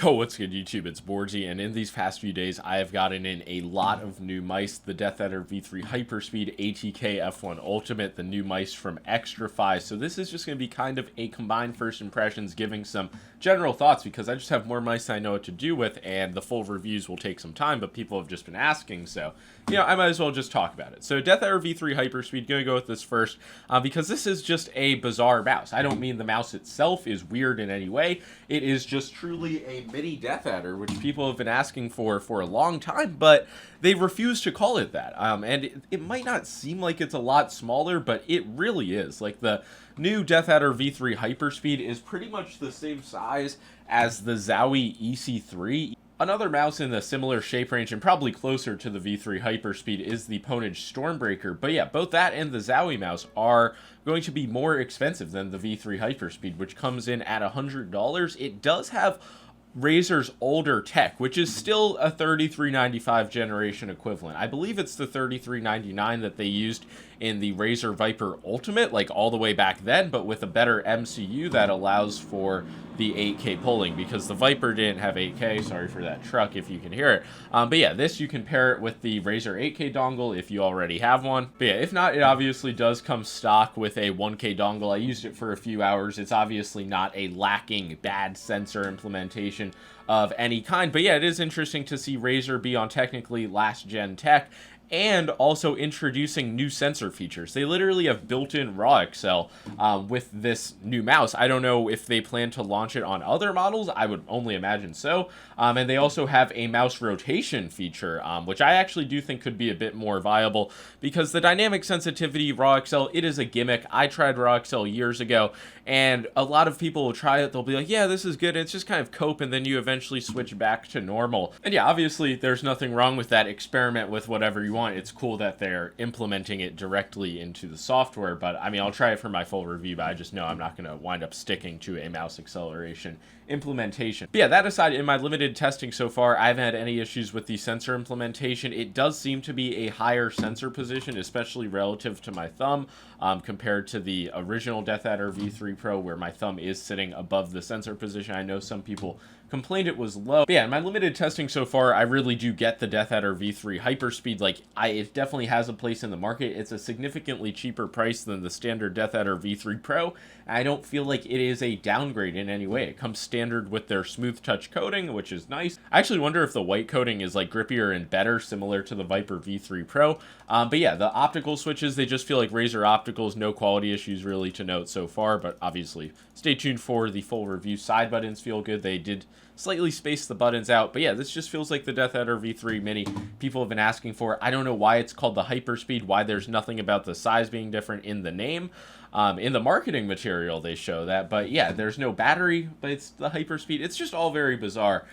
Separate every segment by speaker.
Speaker 1: Yo, what's good, YouTube? It's boardzy, and in these past few days, I have gotten in a lot of new mice. The Deathadder V3 Hyperspeed, ATK F1 Ultimate, the new mice from Xtrfy. So this is just going to be kind of a combined first impressions, giving some general thoughts, because I just have more mice than I know what to do with, and the full reviews will take some time, but people have just been asking, so, I might as well just talk about it. So Deathadder V3 Hyperspeed, going to go with this first, because this is just a bizarre mouse. I don't mean the mouse itself is weird in any way. It is just truly a mini Deathadder, which people have been asking for a long time, but they refuse to call it that. And it might not seem like it's a lot smaller, but it really is. Like, the new Deathadder V3 Hyperspeed is pretty much the same size as the Zowie EC3. Another mouse in the similar shape range and probably closer to the V3 Hyperspeed is the Ponage Stormbreaker. But yeah, both that and the Zowie mouse are going to be more expensive than the V3 Hyperspeed, which comes in at $100. It does have Razer's older tech, which is still a $33.95 generation equivalent. I believe it's the $33.99 that they used in the Razer Viper Ultimate, like all the way back then, but with a better MCU that allows for the 8K polling, because the Viper didn't have 8K. Sorry for that truck if you can hear it. But yeah, this you can pair it with the Razer 8K dongle if you already have one. But yeah, if not, it obviously does come stock with a 1K dongle. I used it for a few hours. It's obviously not a lacking bad sensor implementation of any kind, but yeah, it is interesting to see Razer be on technically last gen tech and also introducing new sensor features. They literally have built-in raw Excel with this new mouse. I don't know if they plan to launch it on other models. I would only imagine so. And they also have a mouse rotation feature, which I actually do think could be a bit more viable, because the dynamic sensitivity raw Excel, it is a gimmick. I tried raw Excel years ago, and a lot of people will try it. They'll be like, yeah, this is good. It's just kind of cope, and then you eventually switch back to normal. And yeah, obviously there's nothing wrong with that. Experiment with whatever you want. It's cool that they're implementing it directly into the software, but I mean, I'll try it for my full review, but I just know I'm not going to wind up sticking to a mouse acceleration implementation. But yeah, that aside, in my limited testing so far, I haven't had any issues with the sensor implementation. It does seem to be a higher sensor position, especially relative to my thumb, compared to the original Deathadder V3 Pro, where my thumb is sitting above the sensor position. I know some people complained it was low. But yeah, in my limited testing so far, I really do get the Deathadder V3 Hyperspeed. Like, it definitely has a place in the market. It's a significantly cheaper price than the standard Deathadder V3 Pro. I don't feel like it is a downgrade in any way. It comes standard with their smooth touch coating, which is nice. I actually wonder if the white coating is like grippier and better, similar to the Viper V3 Pro. But yeah, the optical switches, they just feel like Razer opticals. No quality issues really to note so far, but obviously stay tuned for the full review. Side buttons feel good. They did slightly space the buttons out, but yeah, this just feels like the Deathadder V3 Mini people have been asking for. I don't know why it's called the Hyperspeed, why there's nothing about the size being different in the name. In the marketing material they show that, but yeah, there's no battery, but it's the Hyperspeed. It's just all very bizarre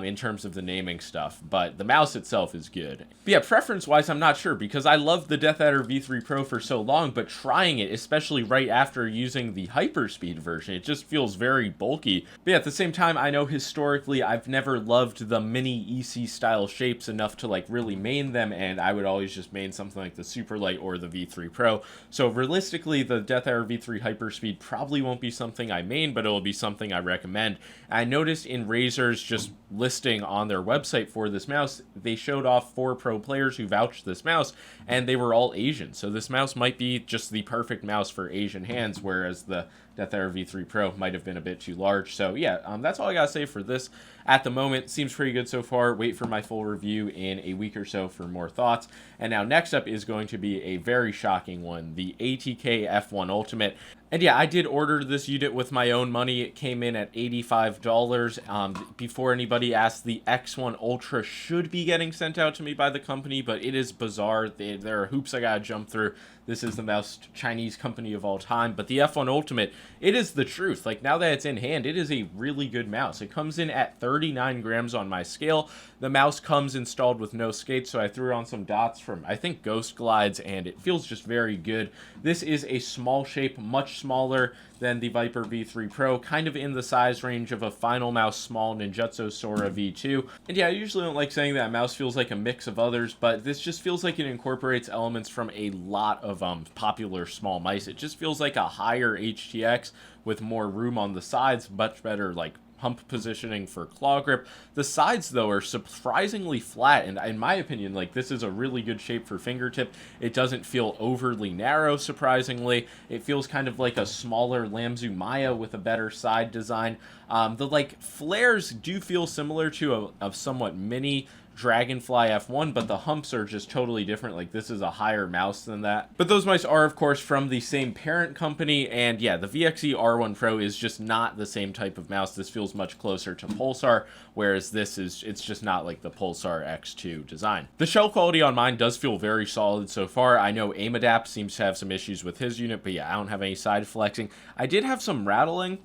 Speaker 1: in terms of the naming stuff, but the mouse itself is good. But yeah, preference-wise, I'm not sure, because I loved the Deathadder V3 Pro for so long, but trying it, especially right after using the Hyperspeed version, it just feels very bulky. But yeah, at the same time, I know historically I've never loved the mini EC style shapes enough to like really main them, and I would always just main something like the Superlight or the V3 Pro. So realistically, the Deathadder V3 Hyperspeed probably won't be something I main, but it'll be something I recommend. I noticed in Razer's just listing on their website for this mouse, they showed off 4 pro players who vouched this mouse, and they were all Asian. So this mouse might be just the perfect mouse for Asian hands, whereas the Deathadder V3 Pro might have been a bit too large. So yeah, that's all I gotta say for this. At the moment, seems pretty good so far. Wait for my full review in a week or so for more thoughts. And now next up is going to be a very shocking one, the ATK F1 Ultimate. And yeah, I did order this unit with my own money. It came in at $85. Before anybody asked, the X1 Ultra should be getting sent out to me by the company, but it is bizarre. There are hoops I gotta jump through. This is the most Chinese company of all time, but the F1 Ultimate, it is the truth. Like, now that it's in hand, it is a really good mouse. It comes in at 39 grams on my scale. The mouse comes installed with no skates, so I threw on some dots from, I think, Ghost Glides, and it feels just very good. This is a small shape, much smaller than the Viper V3 Pro, kind of in the size range of a Final Mouse Small Ninjutsu Sora V2. And yeah, I usually don't like saying that mouse feels like a mix of others, but this just feels like it incorporates elements from a lot of popular small mice. It just feels like a higher HTX with more room on the sides, much better like hump positioning for claw grip. The sides, though, are surprisingly flat, and in my opinion, like, this is a really good shape for fingertip. It doesn't feel overly narrow, surprisingly. It feels kind of like a smaller Lamzu Maya with a better side design. The, like, flares do feel similar to a somewhat mini Dragonfly F1, but the humps are just totally different. Like, this is a higher mouse than that. But those mice are, of course, from the same parent company, and yeah, the VXE R1 Pro is just not the same type of mouse. This feels much closer to Pulsar, whereas it's just not like the Pulsar X2 design. The shell quality on mine does feel very solid so far. I know AimAdapt seems to have some issues with his unit, but yeah, I don't have any side flexing. I did have some rattling.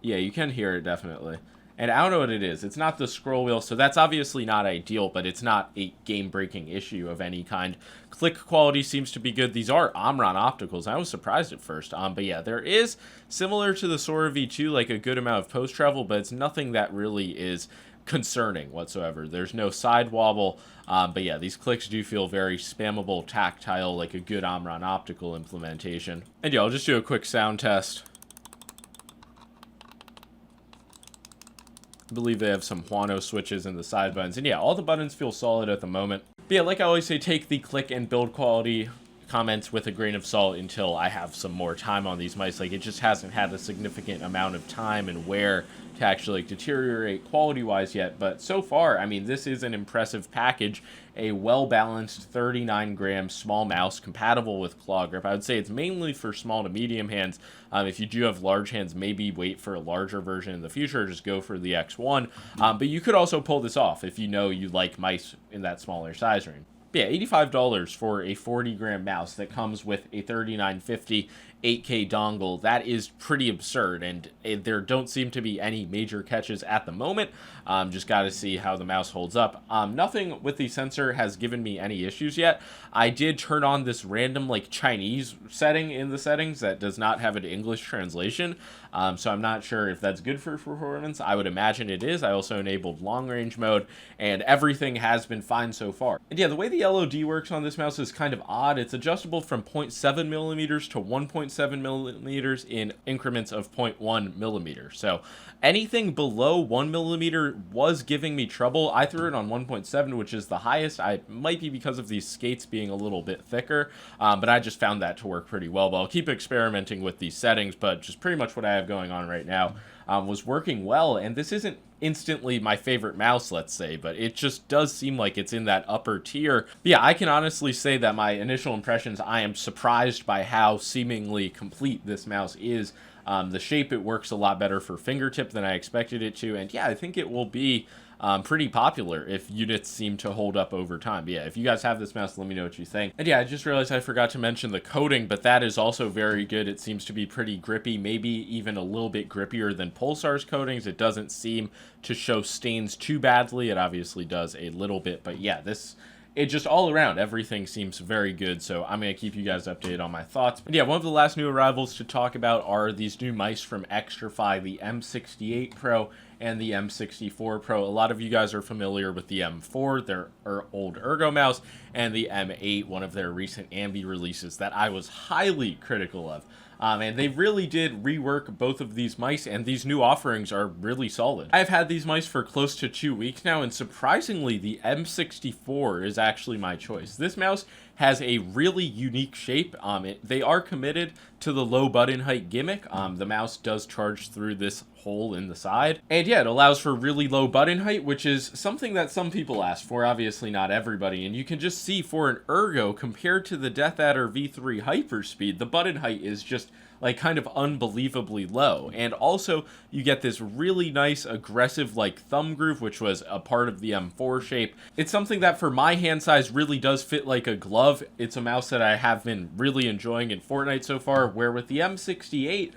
Speaker 1: Yeah, you can hear it, definitely. And I don't know what it is. It's not the scroll wheel, so that's obviously not ideal, but it's not a game-breaking issue of any kind. Click quality seems to be good. These are Omron opticals. I was surprised at first. But yeah, there is, similar to the Sora V2, like a good amount of post-travel, but it's nothing that really is concerning whatsoever. There's no side wobble, but yeah, these clicks do feel very spammable, tactile, like a good Omron optical implementation. And yeah, I'll just do a quick sound test. I believe they have some Huano switches in the side buttons. And yeah, all the buttons feel solid at the moment. But yeah, like I always say, take the click and build quality comments with a grain of salt until I have some more time on these mice. Like, it just hasn't had a significant amount of time and wear to actually like, deteriorate quality-wise yet. But so far, I mean, this is an impressive package. A well-balanced 39-gram small mouse compatible with claw grip. I would say it's mainly for small to medium hands. If you do have large hands, maybe wait for a larger version in the future. Just go for the X1. But you could also pull this off if you know you like mice in that smaller size range. But yeah, $85 for a 40-gram mouse that comes with a 3950 8K dongle. That is pretty absurd, and there don't seem to be any major catches at the moment. Just got to see how the mouse holds up. Nothing with the sensor has given me any issues yet. I did turn on this random like Chinese setting in the settings that does not have an English translation, so I'm not sure if that's good for performance. I would imagine it is. I also enabled long range mode, and everything has been fine so far. And yeah, the way the LOD works on this mouse is kind of odd. It's adjustable from 0.7 millimeters to 1.7 millimeters in increments of 0.1 millimeters. So anything below 1 millimeter was giving me trouble. I threw it on 1.7, which is the highest. I might be because of these skates being a little bit thicker, but I just found that to work pretty well. But I'll keep experimenting with these settings, but just pretty much what I have going on right now was working well. And this isn't instantly my favorite mouse, let's say, but it just does seem like it's in that upper tier. But yeah, I can honestly say that my initial impressions, I am surprised by how seemingly complete this mouse is. The shape, it works a lot better for fingertip than I expected it to, and yeah, I think it will be pretty popular if units seem to hold up over time. But yeah, if you guys have this mouse, let me know what you think. And yeah, I just realized I forgot to mention the coating, but that is also very good. It seems to be pretty grippy, maybe even a little bit grippier than Pulsar's coatings. It doesn't seem to show stains too badly. It obviously does a little bit, but yeah, it just all around, everything seems very good, so I'm going to keep you guys updated on my thoughts. But yeah, one of the last new arrivals to talk about are these new mice from Xtrfy, the M68 Pro and the M64 Pro. A lot of you guys are familiar with the M4, their old Ergo mouse, and the M8, one of their recent Ambi releases that I was highly critical of. And they really did rework both of these mice, and these new offerings are really solid. I've had these mice for close to 2 weeks now, and surprisingly, the M64 is actually my choice. This mouse has a really unique shape. They are committed to the low button height gimmick. The mouse does charge through this hole in the side. And yeah, it allows for really low button height, which is something that some people ask for, obviously not everybody. And you can just see for an Ergo, compared to the Deathadder V3 Hyperspeed, the button height is just like kind of unbelievably low. And also you get this really nice aggressive like thumb groove, which was a part of the M4 shape. It's something that for my hand size really does fit like a glove. It's a mouse that I have been really enjoying in Fortnite so far, where with the M68,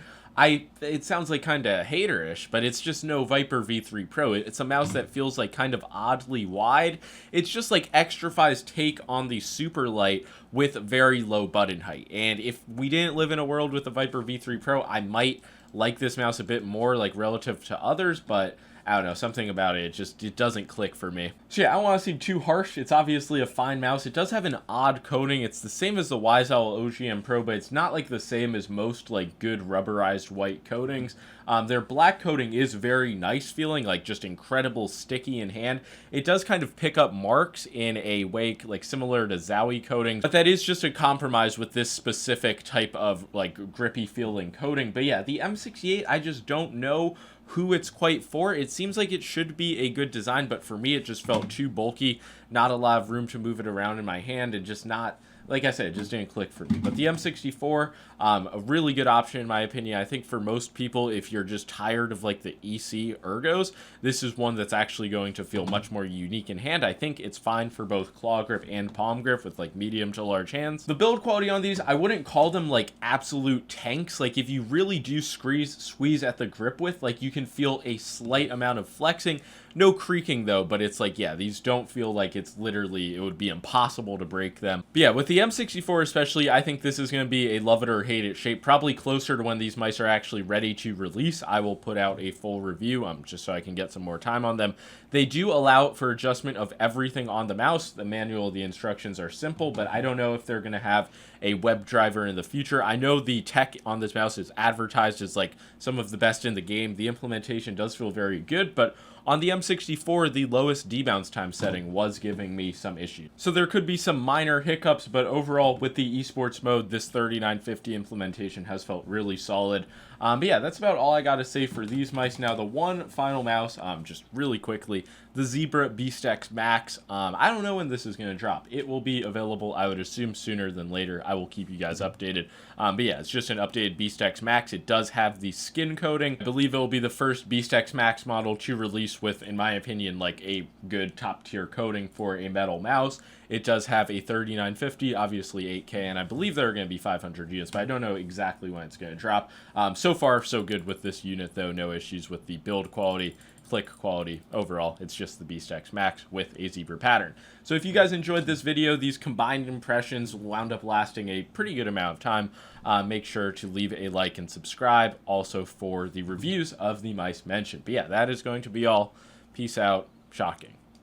Speaker 1: it sounds like kind of haterish, but it's just no Viper V3 Pro. It's a mouse that feels like kind of oddly wide. It's just like Xtrfy's take on the super light with very low button height. And if we didn't live in a world with the Viper V3 Pro, I might like this mouse a bit more, like relative to others, but I don't know, something about it, it doesn't click for me. So yeah, I don't want to seem too harsh. It's obviously a fine mouse. It does have an odd coating. It's the same as the Wise Owl OGM Pro, but it's not like the same as most like good rubberized white coatings. Their black coating is very nice feeling, like just incredible sticky in hand. It does kind of pick up marks in a way like similar to Zowie coating, but that is just a compromise with this specific type of like grippy feeling coating. But yeah, the M68, I just don't know who it's quite for. It seems like it should be a good design, but for me it just felt too bulky, not a lot of room to move it around in my hand, and just not, like I said, it just didn't click for me. But the M64, a really good option in my opinion. I think for most people, if you're just tired of like the EC ergos, this is one that's actually going to feel much more unique in hand. I think it's fine for both claw grip and palm grip with like medium to large hands. The build quality on these, I wouldn't call them like absolute tanks. Like if you really do squeeze at the grip width, like you can feel a slight amount of flexing. No creaking though, but it's like, yeah, these don't feel like it's literally, it would be impossible to break them. But yeah, with the M64 especially, I think this is going to be a love it or hate it shape, probably closer to when these mice are actually ready to release. I will put out a full review, just so I can get some more time on them. They do allow for adjustment of everything on the mouse. The manual, the instructions are simple, but I don't know if they're going to have a web driver in the future. I know the tech on this mouse is advertised as like some of the best in the game. The implementation does feel very good, but on the M64, the lowest debounce time setting was giving me some issues. So there could be some minor hiccups, but overall with the esports mode, this 3950 implementation has felt really solid. But yeah, that's about all I got to say for these mice. Now the one final mouse, just really quickly, the Zebra BeastX Max. I don't know when this is going to drop. It will be available, I would assume, sooner than later. I will keep you guys updated. But yeah, it's just an updated BeastX Max. It does have the skin coating. I believe it will be the first BeastX Max model to release with, in my opinion, like a good top tier coating for a metal mouse. It does have a 3950, obviously 8K, and I believe there are going to be 500 units, but I don't know exactly when it's going to drop. So far, so good with this unit, though. No issues with the build quality, click quality. Overall, it's just the BeastX Max with a zebra pattern. So if you guys enjoyed this video, these combined impressions wound up lasting a pretty good amount of time. Make sure to leave a like and subscribe also for the reviews of the mice mentioned. But yeah, that is going to be all. Peace out. Shocking.